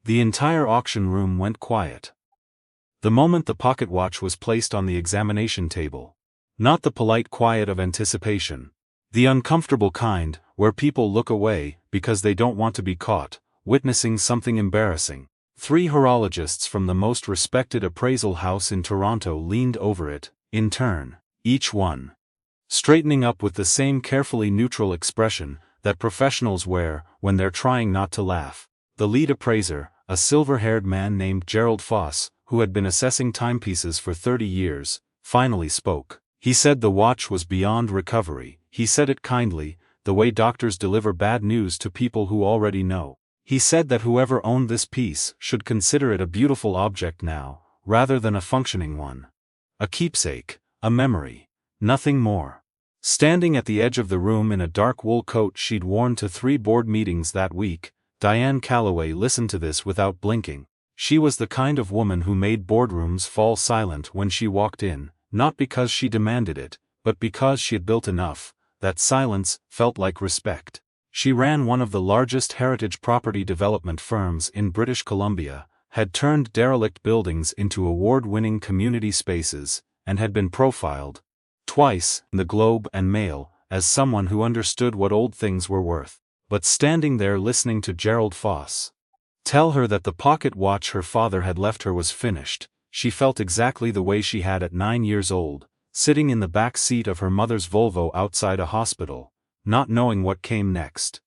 The entire auction room went quiet. The moment the pocket watch was placed on the examination table. Not the polite quiet of anticipation. The uncomfortable kind, where people look away because they don't want to be caught witnessing something embarrassing. 3 horologists from the most respected appraisal house in Toronto leaned over it, in turn, each one straightening up with the same carefully neutral expression that professionals wear when they're trying not to laugh. The lead appraiser, a silver-haired man named Gerald Foss, who had been assessing timepieces for 30 years, finally spoke. He said the watch was beyond recovery. He said it kindly, the way doctors deliver bad news to people who already know. He said that whoever owned this piece should consider it a beautiful object now, rather than a functioning one. A keepsake, a memory, nothing more. Standing at the edge of the room in a dark wool coat she'd worn to 3 board meetings that week, Diane Calloway listened to this without blinking. She was the kind of woman who made boardrooms fall silent when she walked in, not because she demanded it, but because she had built enough. That silence felt like respect. She ran one of the largest heritage property development firms in British Columbia, had turned derelict buildings into award-winning community spaces, and had been profiled twice in the Globe and Mail as someone who understood what old things were worth. But standing there listening to Gerald Foss tell her that the pocket watch her father had left her was finished, she felt exactly the way she had at 9 years old, sitting in the back seat of her mother's Volvo outside a hospital, not knowing what came next.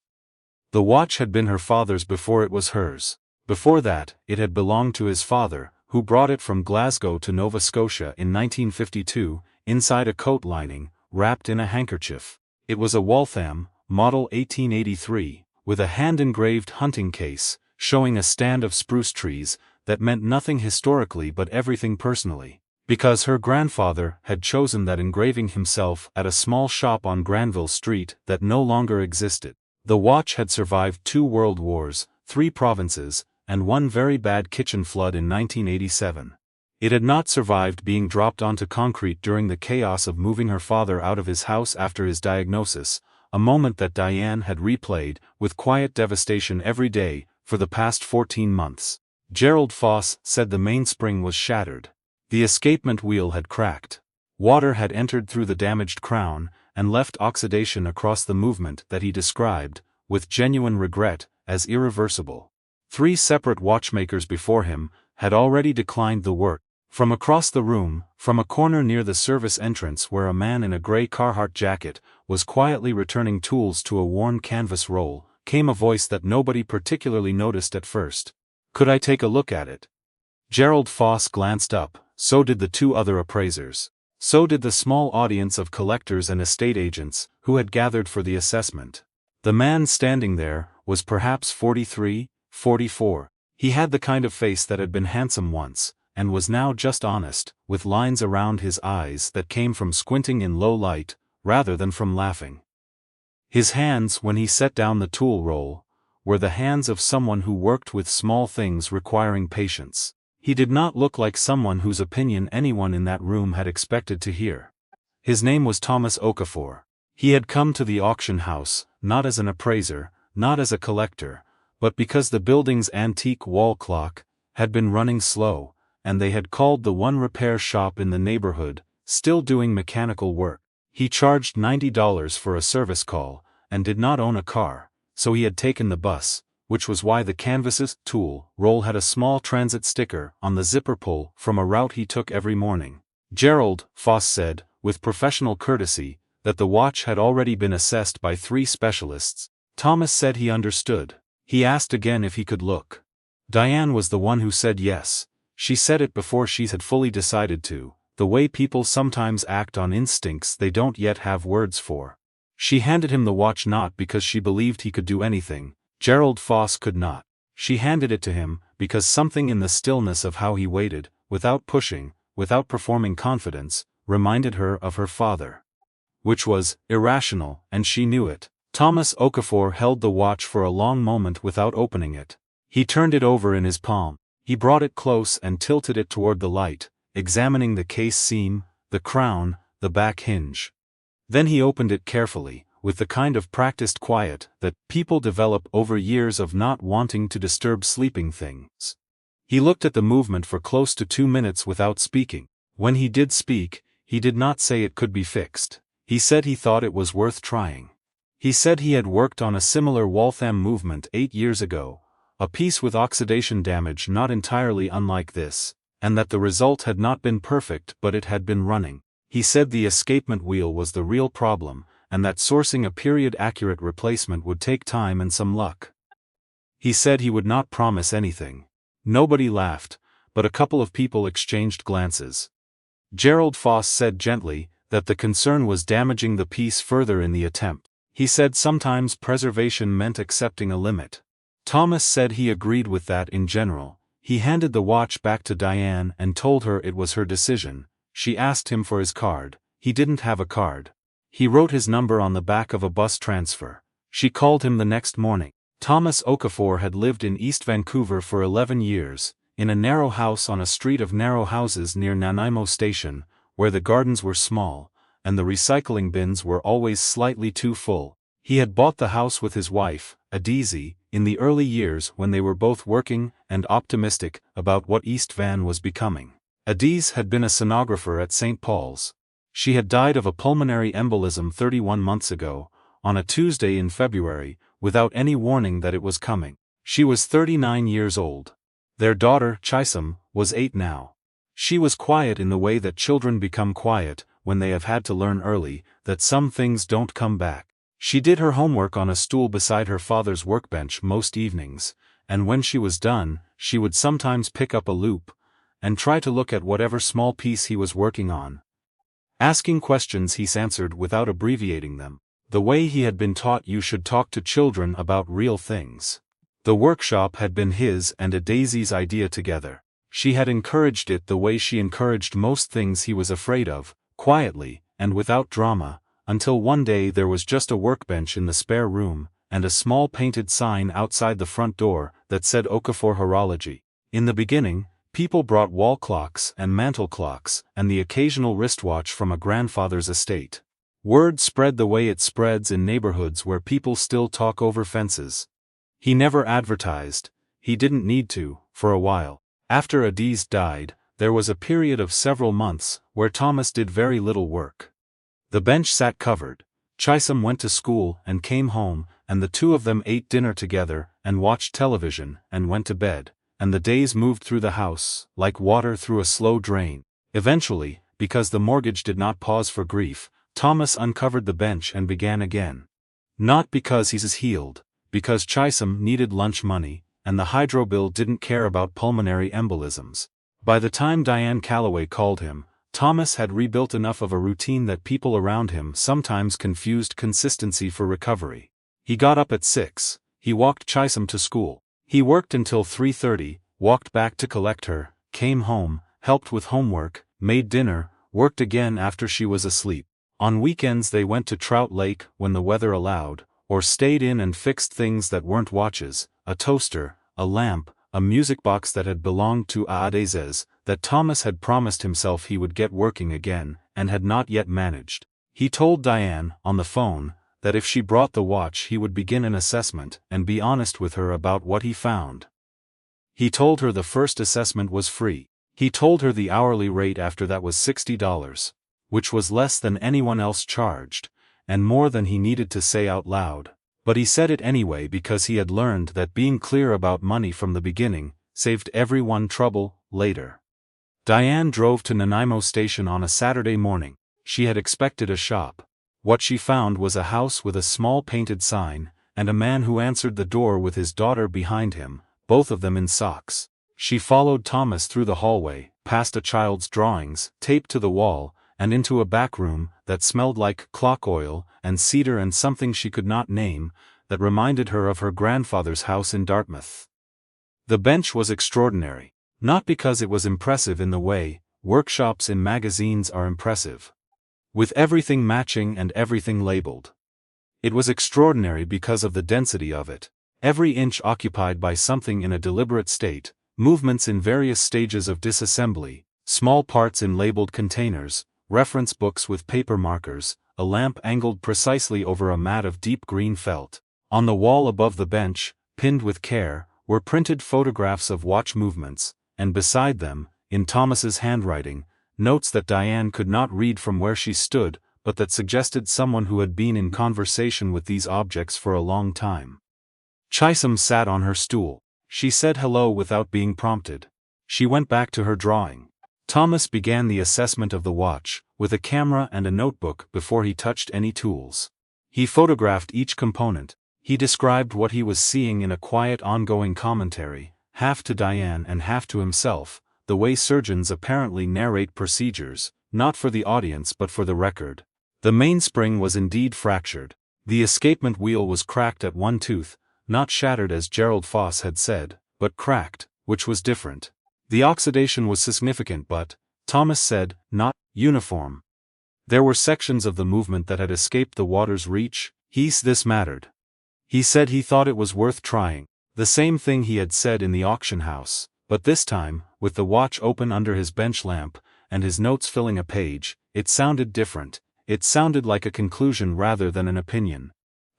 The watch had been her father's before it was hers. Before that, it had belonged to his father, who brought it from Glasgow to Nova Scotia in 1952, inside a coat lining, wrapped in a handkerchief. It was a Waltham, model 1883, with a hand-engraved hunting case, showing a stand of spruce trees, that meant nothing historically but everything personally. Because her grandfather had chosen that engraving himself at a small shop on Granville Street that no longer existed. The watch had survived 2 world wars, 3 provinces, and 1 very bad kitchen flood in 1987. It had not survived being dropped onto concrete during the chaos of moving her father out of his house after his diagnosis, a moment that Diane had replayed with quiet devastation every day for the past 14 months. Gerald Foss said the mainspring was shattered. The escapement wheel had cracked. Water had entered through the damaged crown and left oxidation across the movement that he described, with genuine regret, as irreversible. 3 separate watchmakers before him had already declined the work. From across the room, from a corner near the service entrance where a man in a gray Carhartt jacket was quietly returning tools to a worn canvas roll, came a voice that nobody particularly noticed at first. "Could I take a look at it?" Gerald Foss glanced up, so did the 2 other appraisers. So did the small audience of collectors and estate agents who had gathered for the assessment. The man standing there was perhaps 43, 44. He had the kind of face that had been handsome once, and was now just honest, with lines around his eyes that came from squinting in low light, rather than from laughing. His hands, when he set down the tool roll, were the hands of someone who worked with small things requiring patience. He did not look like someone whose opinion anyone in that room had expected to hear. His name was Thomas Okafor. He had come to the auction house, not as an appraiser, not as a collector, but because the building's antique wall clock had been running slow, and they had called the one repair shop in the neighborhood, still doing mechanical work. He charged $90 for a service call, and did not own a car, so he had taken the bus, which was why the canvas's tool roll had a small transit sticker on the zipper pull from a route he took every morning. Gerald, Foss said, with professional courtesy, that the watch had already been assessed by 3 specialists. Thomas said he understood. He asked again if he could look. Diane was the one who said yes. She said it before she had fully decided to, the way people sometimes act on instincts they don't yet have words for. She handed him the watch not because she believed he could do anything Gerald Foss could not. She handed it to him because something in the stillness of how he waited, without pushing, without performing confidence, reminded her of her father. Which was irrational, and she knew it. Thomas Okafor held the watch for a long moment without opening it. He turned it over in his palm. He brought it close and tilted it toward the light, examining the case seam, the crown, the back hinge. Then he opened it carefully, with the kind of practiced quiet that people develop over years of not wanting to disturb sleeping things. He looked at the movement for close to 2 minutes without speaking. When he did speak, he did not say it could be fixed. He said he thought it was worth trying. He said he had worked on a similar Waltham movement 8 years ago, a piece with oxidation damage not entirely unlike this, and that the result had not been perfect but it had been running. He said the escapement wheel was the real problem, and that sourcing a period-accurate replacement would take time and some luck. He said he would not promise anything. Nobody laughed, but a couple of people exchanged glances. Gerald Foss said gently that the concern was damaging the piece further in the attempt. He said sometimes preservation meant accepting a limit. Thomas said he agreed with that in general. He handed the watch back to Diane and told her it was her decision. She asked him for his card. He didn't have a card. He wrote his number on the back of a bus transfer. She called him the next morning. Thomas Okafor had lived in East Vancouver for 11 years, in a narrow house on a street of narrow houses near Nanaimo Station, where the gardens were small, and the recycling bins were always slightly too full. He had bought the house with his wife, Adese, in the early years when they were both working and optimistic about what East Van was becoming. Adese had been a sonographer at St. Paul's. She had died of a pulmonary embolism 31 months ago, on a Tuesday in February, without any warning that it was coming. She was 39 years old. Their daughter, Chisum, was 8 now. She was quiet in the way that children become quiet when they have had to learn early that some things don't come back. She did her homework on a stool beside her father's workbench most evenings, and when she was done, she would sometimes pick up a loop and try to look at whatever small piece he was working on. Asking questions he answered without abbreviating them, the way he had been taught you should talk to children about real things. The workshop had been his and Adese's idea together. She had encouraged it the way she encouraged most things he was afraid of, quietly, and without drama, until one day there was just a workbench in the spare room, and a small painted sign outside the front door that said Okafor Horology. In the beginning, people brought wall clocks and mantel clocks and the occasional wristwatch from a grandfather's estate. Word spread the way it spreads in neighborhoods where people still talk over fences. He never advertised. He didn't need to, for a while. After Adese died, there was a period of several months where Thomas did very little work. The bench sat covered. Chisum went to school and came home, and the two of them ate dinner together and watched television and went to bed, and the days moved through the house like water through a slow drain. Eventually, because the mortgage did not pause for grief, Thomas uncovered the bench and began again. Not because he's healed, because Chisum needed lunch money, and the hydro bill didn't care about pulmonary embolisms. By the time Diane Calloway called him, Thomas had rebuilt enough of a routine that people around him sometimes confused consistency for recovery. He got up at 6, he walked Chisum to school. He worked until 3:30, walked back to collect her, came home, helped with homework, made dinner, worked again after she was asleep. On weekends they went to Trout Lake when the weather allowed, or stayed in and fixed things that weren't watches, a toaster, a lamp, a music box that had belonged to Adese's, that Thomas had promised himself he would get working again, and had not yet managed. He told Diane, on the phone, that if she brought the watch he would begin an assessment and be honest with her about what he found. He told her the first assessment was free. He told her the hourly rate after that was $60, which was less than anyone else charged, and more than he needed to say out loud. But he said it anyway because he had learned that being clear about money from the beginning saved everyone trouble later. Diane drove to Nanaimo Station on a Saturday morning. She had expected a shop. What she found was a house with a small painted sign, and a man who answered the door with his daughter behind him, both of them in socks. She followed Thomas through the hallway, past a child's drawings, taped to the wall, and into a back room that smelled like clock oil and cedar and something she could not name, that reminded her of her grandfather's house in Dartmouth. The bench was extraordinary, not because it was impressive in the way workshops in magazines are impressive, with everything matching and everything labeled. It was extraordinary because of the density of it, every inch occupied by something in a deliberate state, movements in various stages of disassembly, small parts in labeled containers, reference books with paper markers, a lamp angled precisely over a mat of deep green felt. On the wall above the bench, pinned with care, were printed photographs of watch movements, and beside them, in Thomas's handwriting, notes that Diane could not read from where she stood, but that suggested someone who had been in conversation with these objects for a long time. Chisholm sat on her stool. She said hello without being prompted. She went back to her drawing. Thomas began the assessment of the watch, with a camera and a notebook before he touched any tools. He photographed each component. He described what he was seeing in a quiet ongoing commentary, half to Diane and half to himself, the way surgeons apparently narrate procedures, not for the audience but for the record. The mainspring was indeed fractured. The escapement wheel was cracked at one tooth, not shattered as Gerald Foss had said, but cracked, which was different. The oxidation was significant but, Thomas said, not uniform. There were sections of the movement that had escaped the water's reach. This mattered. He said he thought it was worth trying, the same thing he had said in the auction house, but this time, with the watch open under his bench lamp, and his notes filling a page, it sounded different. It sounded like a conclusion rather than an opinion.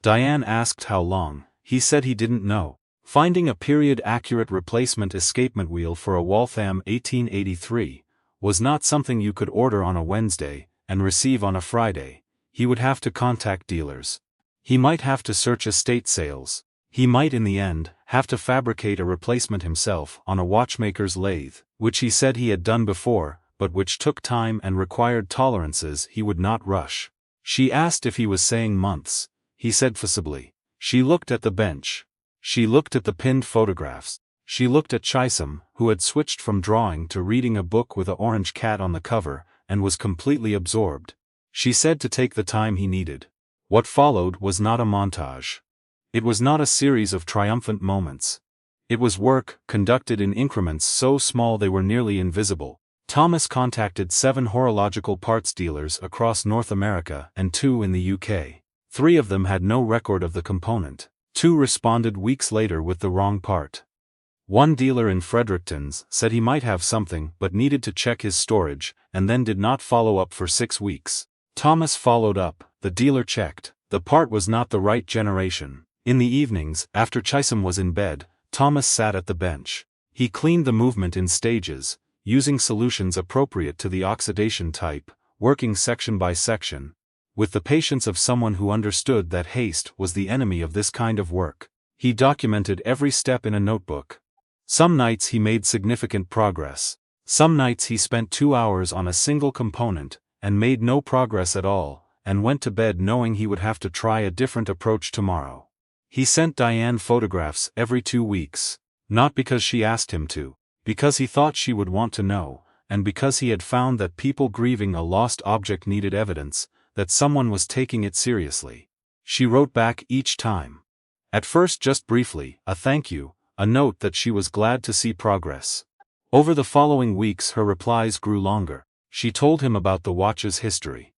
Diane asked how long. He said he didn't know. Finding a period-accurate replacement escapement wheel for a Waltham 1883 was not something you could order on a Wednesday and receive on a Friday. He would have to contact dealers. He might have to search estate sales. He might in the end have to fabricate a replacement himself on a watchmaker's lathe, which he said he had done before, but which took time and required tolerances he would not rush. She asked if he was saying months. He said forcibly. She looked at the bench. She looked at the pinned photographs. She looked at Chisholm, who had switched from drawing to reading a book with an orange cat on the cover, and was completely absorbed. She said to take the time he needed. What followed was not a montage. It was not a series of triumphant moments. It was work, conducted in increments so small they were nearly invisible. Thomas contacted 7 horological parts dealers across North America and 2 in the UK. 3 of them had no record of the component. 2 responded weeks later with the wrong part. One dealer in Fredericton's said he might have something but needed to check his storage, and then did not follow up for 6 weeks. Thomas followed up. The dealer checked. The part was not the right generation. In the evenings, after Chisholm was in bed, Thomas sat at the bench. He cleaned the movement in stages, using solutions appropriate to the oxidation type, working section by section, with the patience of someone who understood that haste was the enemy of this kind of work. He documented every step in a notebook. Some nights he made significant progress. Some nights he spent 2 hours on a single component, and made no progress at all, and went to bed knowing he would have to try a different approach tomorrow. He sent Diane photographs every 2 weeks, not because she asked him to, because he thought she would want to know, and because he had found that people grieving a lost object needed evidence, that someone was taking it seriously. She wrote back each time. At first just briefly, a thank you, a note that she was glad to see progress. Over the following weeks her replies grew longer. She told him about the watch's history.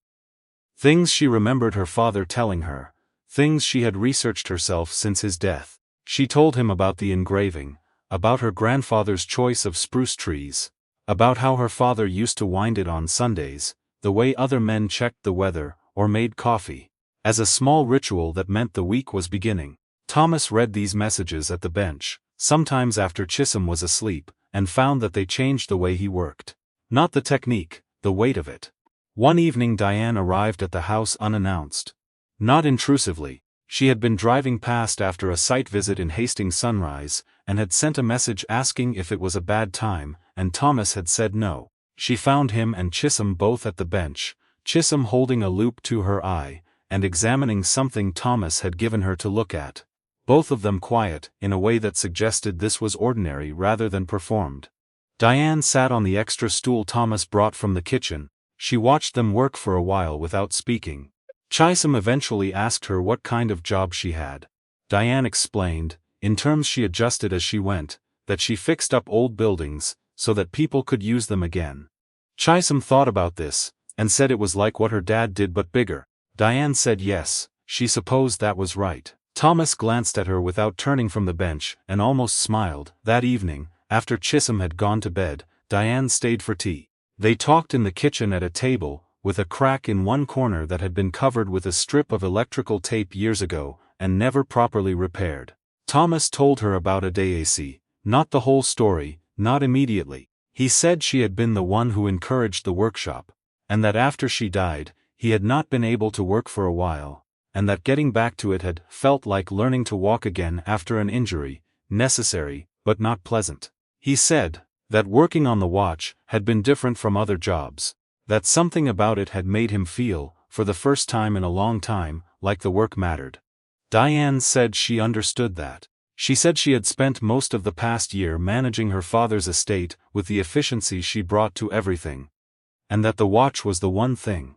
Things she remembered her father telling her, things she had researched herself since his death. She told him about the engraving, about her grandfather's choice of spruce trees, about how her father used to wind it on Sundays, the way other men checked the weather, or made coffee, as a small ritual that meant the week was beginning. Thomas read these messages at the bench, sometimes after Chisholm was asleep, and found that they changed the way he worked. Not the technique, the weight of it. One evening Diane arrived at the house unannounced. Not intrusively. She had been driving past after a site visit in Hastings Sunrise, and had sent a message asking if it was a bad time, and Thomas had said no. She found him and Chisholm both at the bench, Chisholm holding a loupe to her eye, and examining something Thomas had given her to look at. Both of them quiet, in a way that suggested this was ordinary rather than performed. Diane sat on the extra stool Thomas brought from the kitchen. She watched them work for a while without speaking. Chisholm eventually asked her what kind of job she had. Diane explained, in terms she adjusted as she went, that she fixed up old buildings, so that people could use them again. Chisholm thought about this, and said it was like what her dad did but bigger. Diane said yes, she supposed that was right. Thomas glanced at her without turning from the bench, and almost smiled. That evening, after Chisholm had gone to bed, Diane stayed for tea. They talked in the kitchen at a table, with a crack in one corner that had been covered with a strip of electrical tape years ago, and never properly repaired. Thomas told her about Adaesi, not the whole story, not immediately. He said she had been the one who encouraged the workshop, and that after she died, he had not been able to work for a while, and that getting back to it had felt like learning to walk again after an injury, necessary, but not pleasant. He said that working on the watch had been different from other jobs, that something about it had made him feel, for the first time in a long time, like the work mattered. Diane said she understood that. She said she had spent most of the past year managing her father's estate with the efficiency she brought to everything, and that the watch was the one thing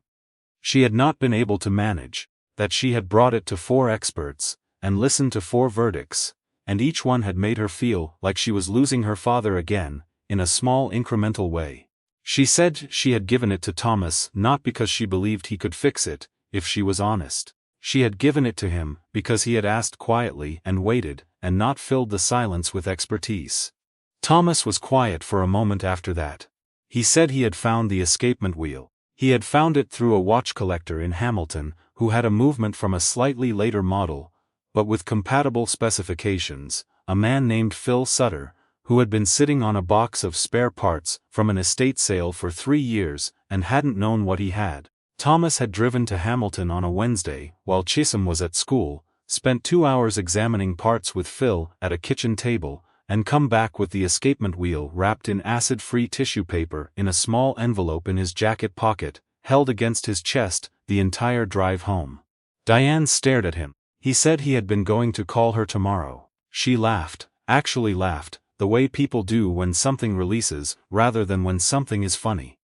she had not been able to manage, that she had brought it to 4 experts, and listened to 4 verdicts, and each one had made her feel like she was losing her father again, in a small incremental way. She said she had given it to Thomas not because she believed he could fix it, if she was honest. She had given it to him because he had asked quietly and waited, and not filled the silence with expertise. Thomas was quiet for a moment after that. He said he had found the escapement wheel. He had found it through a watch collector in Hamilton, who had a movement from a slightly later model, but with compatible specifications, a man named Phil Sutter, who had been sitting on a box of spare parts from an estate sale for 3 years and hadn't known what he had. Thomas had driven to Hamilton on a Wednesday while Chisholm was at school, spent 2 hours examining parts with Phil at a kitchen table, and come back with the escapement wheel wrapped in acid-free tissue paper in a small envelope in his jacket pocket, held against his chest the entire drive home. Diane stared at him. He said he had been going to call her tomorrow. She laughed, actually laughed, the way people do when something releases, rather than when something is funny.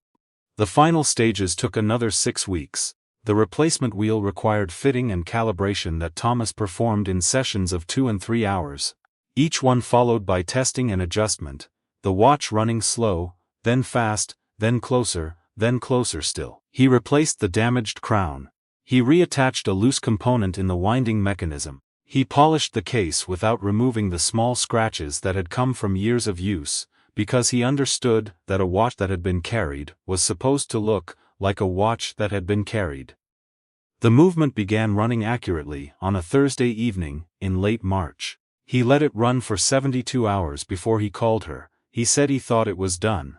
The final stages took another 6 weeks. The replacement wheel required fitting and calibration that Thomas performed in sessions of 2 and 3 hours, each one followed by testing and adjustment, the watch running slow, then fast, then closer still. He replaced the damaged crown. He reattached a loose component in the winding mechanism. He polished the case without removing the small scratches that had come from years of use, because he understood that a watch that had been carried was supposed to look like a watch that had been carried. The movement began running accurately on a Thursday evening in late March. He let it run for 72 hours before he called her. He said he thought it was done.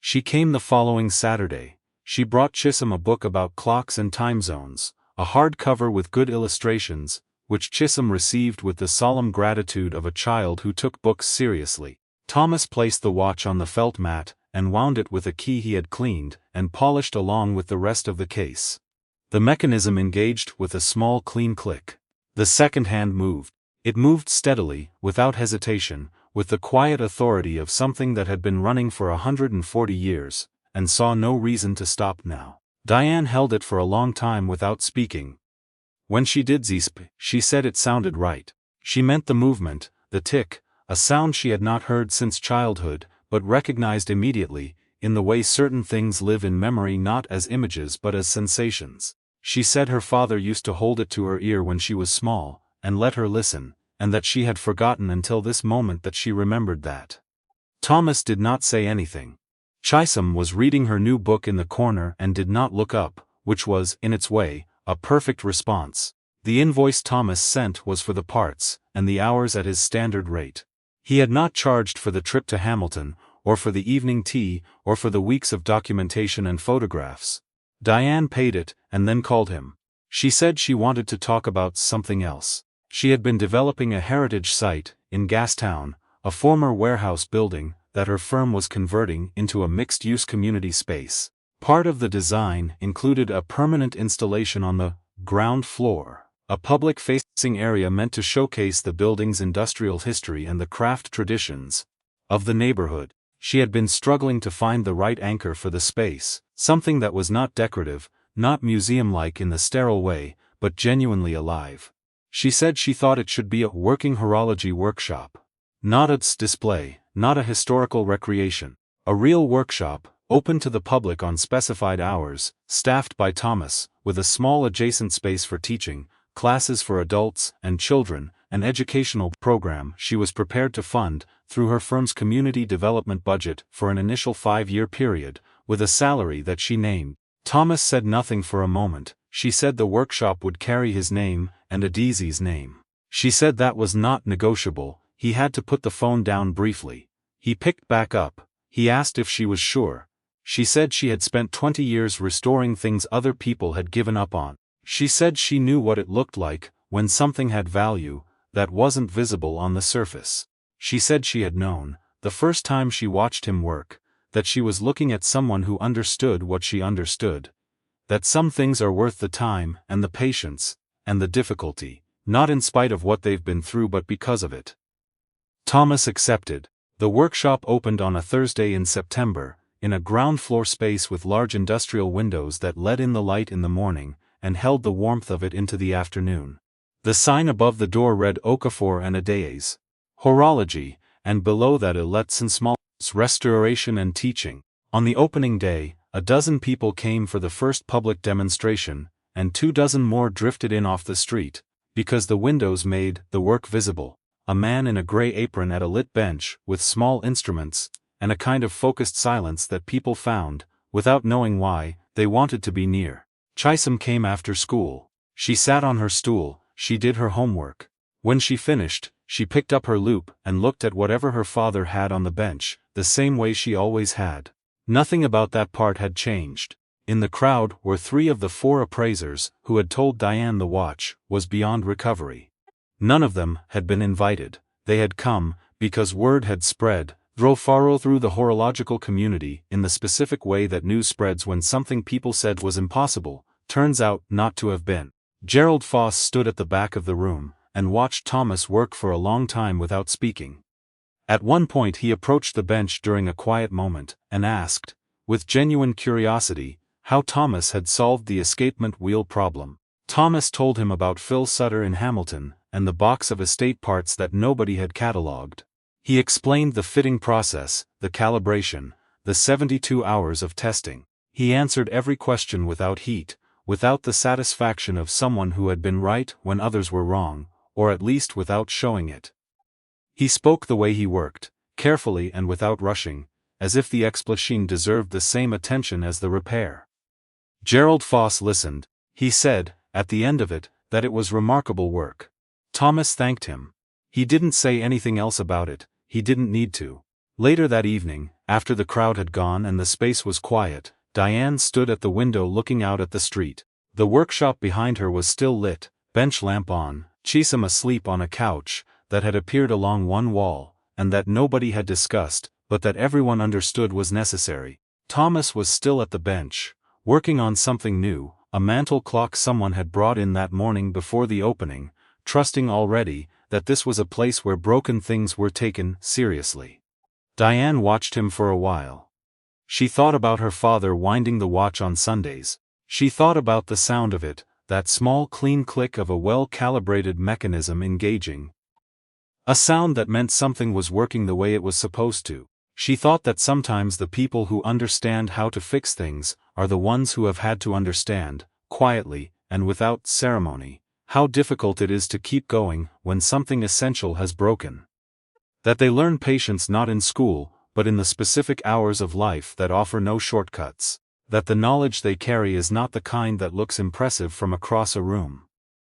She came the following Saturday. She brought Chisholm a book about clocks and time zones, a hardcover with good illustrations, which Chisholm received with the solemn gratitude of a child who took books seriously. Thomas placed the watch on the felt mat, and wound it with a key he had cleaned and polished along with the rest of the case. The mechanism engaged with a small clean click. The second hand moved. It moved steadily, without hesitation, with the quiet authority of something that had been running for 140 years, and saw no reason to stop now. Diane held it for a long time without speaking. When she did zisp, she said it sounded right. She meant the movement, the tick, a sound she had not heard since childhood, but recognized immediately, in the way certain things live in memory not as images but as sensations. She said her father used to hold it to her ear when she was small, and let her listen, and that she had forgotten until this moment that she remembered that. Thomas did not say anything. Chisholm was reading her new book in the corner and did not look up, which was, in its way, a perfect response. The invoice Thomas sent was for the parts, and the hours at his standard rate. He had not charged for the trip to Hamilton, or for the evening tea, or for the weeks of documentation and photographs. Diane paid it, and then called him. She said she wanted to talk about something else. She had been developing a heritage site, in Gastown, a former warehouse building, that her firm was converting into a mixed-use community space. Part of the design included a permanent installation on the ground floor, a public-facing area meant to showcase the building's industrial history and the craft traditions of the neighborhood. She had been struggling to find the right anchor for the space, something that was not decorative, not museum-like in the sterile way, but genuinely alive. She said she thought it should be a working horology workshop. Not a display, not a historical recreation. A real workshop, open to the public on specified hours, staffed by Thomas, with a small adjacent space for teaching, classes for adults and children, an educational program she was prepared to fund through her firm's community development budget for an initial 5-year period, with a salary that she named. Thomas said nothing for a moment. She said the workshop would carry his name, and Adesi's name. She said that was not negotiable. He had to put the phone down briefly. He picked back up. He asked if she was sure. She said she had spent 20 years restoring things other people had given up on. She said she knew what it looked like, when something had value, that wasn't visible on the surface. She said she had known, the first time she watched him work, that she was looking at someone who understood what she understood. That some things are worth the time, and the patience, and the difficulty, not in spite of what they've been through but because of it. Thomas accepted. The workshop opened on a Thursday in September, in a ground-floor space with large industrial windows that let in the light in the morning, and held the warmth of it into the afternoon. The sign above the door read Okafor and Adesi's Horology, and below that Iletson Small's Restoration and Teaching. On the opening day, a dozen people came for the first public demonstration, and 24 more drifted in off the street, because the windows made the work visible. A man in a gray apron at a lit bench, with small instruments, and a kind of focused silence that people found, without knowing why, they wanted to be near. Chisholm came after school. She sat on her stool, she did her homework. When she finished, she picked up her loupe and looked at whatever her father had on the bench, the same way she always had. Nothing about that part had changed. In the crowd were 3 of the 4 appraisers who had told Diane the watch was beyond recovery. None of them had been invited. They had come, because word had spread, through the horological community in the specific way that news spreads when something people said was impossible, turns out not to have been. Gerald Foss stood at the back of the room, and watched Thomas work for a long time without speaking. At one point he approached the bench during a quiet moment, and asked, with genuine curiosity, how Thomas had solved the escapement wheel problem. Thomas told him about Phil Sutter in Hamilton, and the box of estate parts that nobody had catalogued. He explained the fitting process, the calibration, the 72 hours of testing. He answered every question without heat, without the satisfaction of someone who had been right when others were wrong, or at least without showing it. He spoke the way he worked, carefully and without rushing, as if the explanation deserved the same attention as the repair. Gerald Foss listened. He said, at the end of it, that it was remarkable work. Thomas thanked him. He didn't say anything else about it, he didn't need to. Later that evening, after the crowd had gone and the space was quiet, Diane stood at the window looking out at the street. The workshop behind her was still lit, bench lamp on, Chisholm asleep on a couch that had appeared along one wall, and that nobody had discussed, but that everyone understood was necessary. Thomas was still at the bench, working on something new, a mantel clock someone had brought in that morning before the opening, trusting already that this was a place where broken things were taken seriously. Diane watched him for a while. She thought about her father winding the watch on Sundays. She thought about the sound of it, that small clean click of a well-calibrated mechanism engaging. A sound that meant something was working the way it was supposed to. She thought that sometimes the people who understand how to fix things are the ones who have had to understand, quietly, and without ceremony, how difficult it is to keep going when something essential has broken. That they learn patience not in school, but in the specific hours of life that offer no shortcuts. That the knowledge they carry is not the kind that looks impressive from across a room.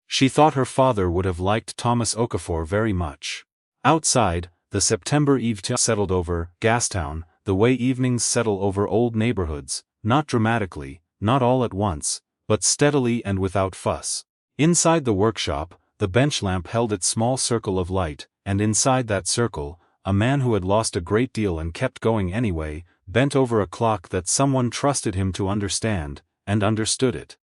She thought her father would have liked Thomas Okafor very much. Outside, the September eve settled over Gastown, the way evenings settle over old neighborhoods, not dramatically, not all at once, but steadily and without fuss. Inside the workshop, the bench lamp held its small circle of light, and inside that circle, a man who had lost a great deal and kept going anyway, bent over a clock that someone trusted him to understand, and understood it.